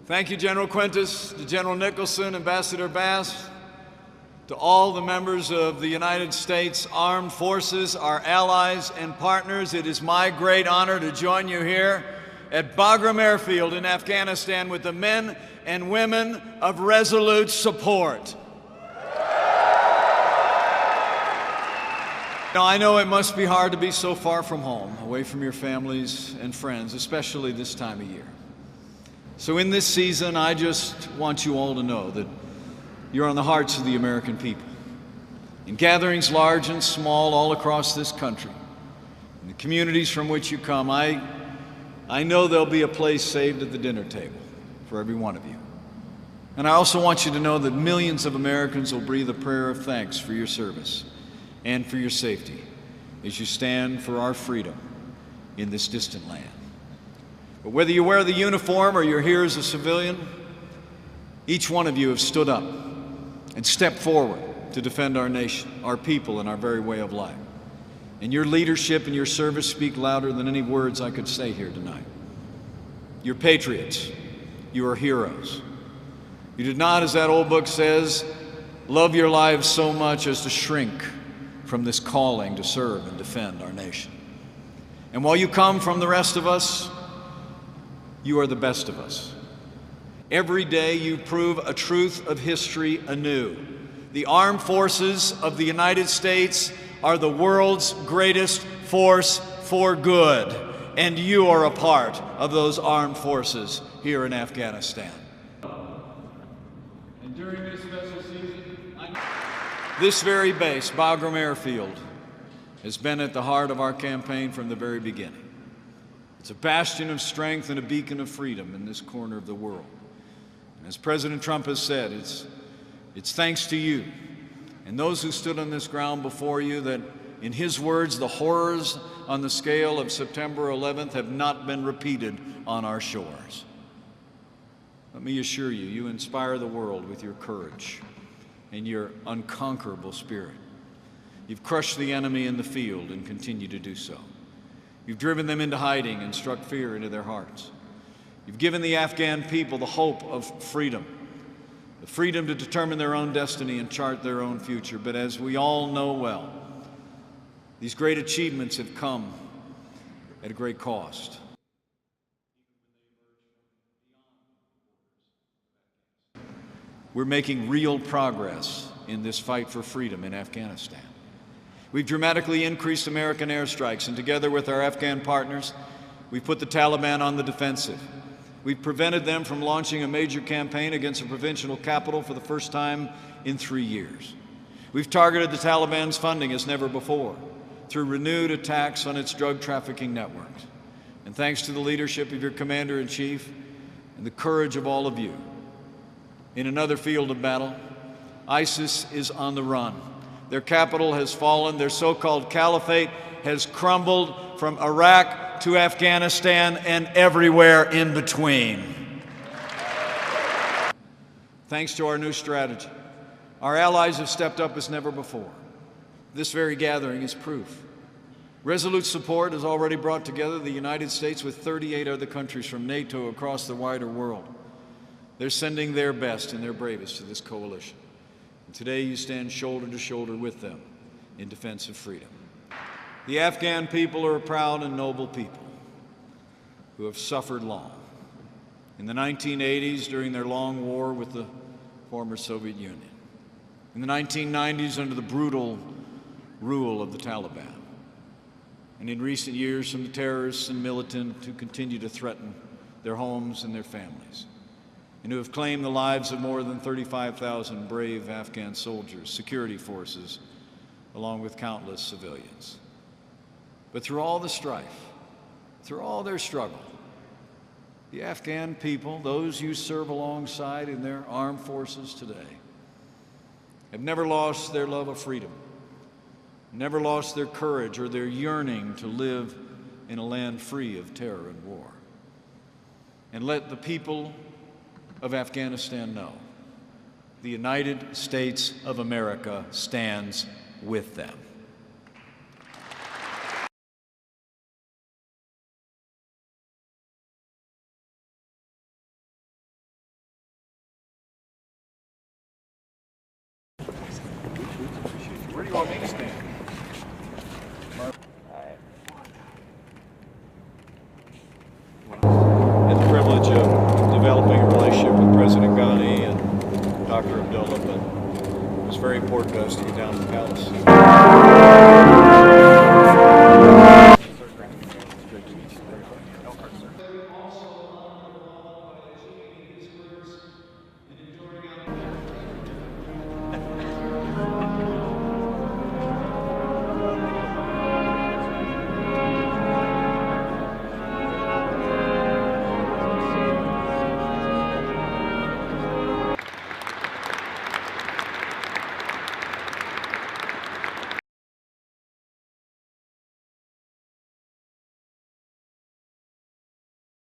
Thank you, General Quintus, to General Nicholson, Ambassador Bass, to all the members of the United States Armed Forces, our allies and partners. It is my great honor to join you here at Bagram Airfield in Afghanistan with the men and women of resolute support. Now, I know it must be hard to be so far from home, away from your families and friends, especially this time of year. So in this season, I just want you all to know that you're on the hearts of the American people. In gatherings large and small all across this country, in the communities from which you come, I know there'll be a place saved at the dinner table for every one of you. And I also want you to know that millions of Americans will breathe a prayer of thanks for your service and for your safety as you stand for our freedom in this distant land. But whether you wear the uniform or you're here as a civilian, each one of you have stood up and stepped forward to defend our nation, our people, and our very way of life. And your leadership and your service speak louder than any words I could say here tonight. You're patriots. You are heroes. You did not, as that old book says, love your lives so much as to shrink from this calling to serve and defend our nation. And while you come from the rest of us, you are the best of us. Every day you prove a truth of history anew. The armed forces of the United States are the world's greatest force for good, and you are a part of those armed forces here in Afghanistan. And during this special season, this very base, Bagram Airfield, has been at the heart of our campaign from the very beginning. It's a bastion of strength and a beacon of freedom in this corner of the world. And as President Trump has said, it's thanks to you and those who stood on this ground before you that, in his words, the horrors on the scale of September 11th have not been repeated on our shores. Let me assure you, you inspire the world with your courage and your unconquerable spirit. You've crushed the enemy in the field and continue to do so. You've driven them into hiding and struck fear into their hearts. You've given the Afghan people the hope of freedom, the freedom to determine their own destiny and chart their own future. But as we all know well, these great achievements have come at a great cost. We're making real progress in this fight for freedom in Afghanistan. We've dramatically increased American airstrikes, and together with our Afghan partners, we've put the Taliban on the defensive. We've prevented them from launching a major campaign against a provincial capital for the first time in 3 years. We've targeted the Taliban's funding as never before through renewed attacks on its drug trafficking networks. And thanks to the leadership of your Commander-in-Chief and the courage of all of you, in another field of battle, ISIS is on the run. Their capital has fallen. Their so-called caliphate has crumbled from Iraq to Afghanistan and everywhere in between. Thanks to our new strategy, our allies have stepped up as never before. This very gathering is proof. Resolute support has already brought together the United States with 38 other countries from NATO across the wider world. They're sending their best and their bravest to this coalition. And today you stand shoulder to shoulder with them in defense of freedom. The Afghan people are a proud and noble people who have suffered long. In the 1980s, during their long war with the former Soviet Union. In the 1990s, under the brutal rule of the Taliban. And in recent years, from the terrorists and militant who continue to threaten their homes and their families, and who have claimed the lives of more than 35,000 brave Afghan soldiers, security forces, along with countless civilians. But through all the strife, through all their struggle, the Afghan people, those you serve alongside in their armed forces today, have never lost their love of freedom, never lost their courage or their yearning to live in a land free of terror and war. And let the people of Afghanistan know the United States of America stands with them. Where do you want me to stand? Had the privilege of developing a relationship with President Ghani and Dr. Abdullah, but it was very important to us to get down to the palace.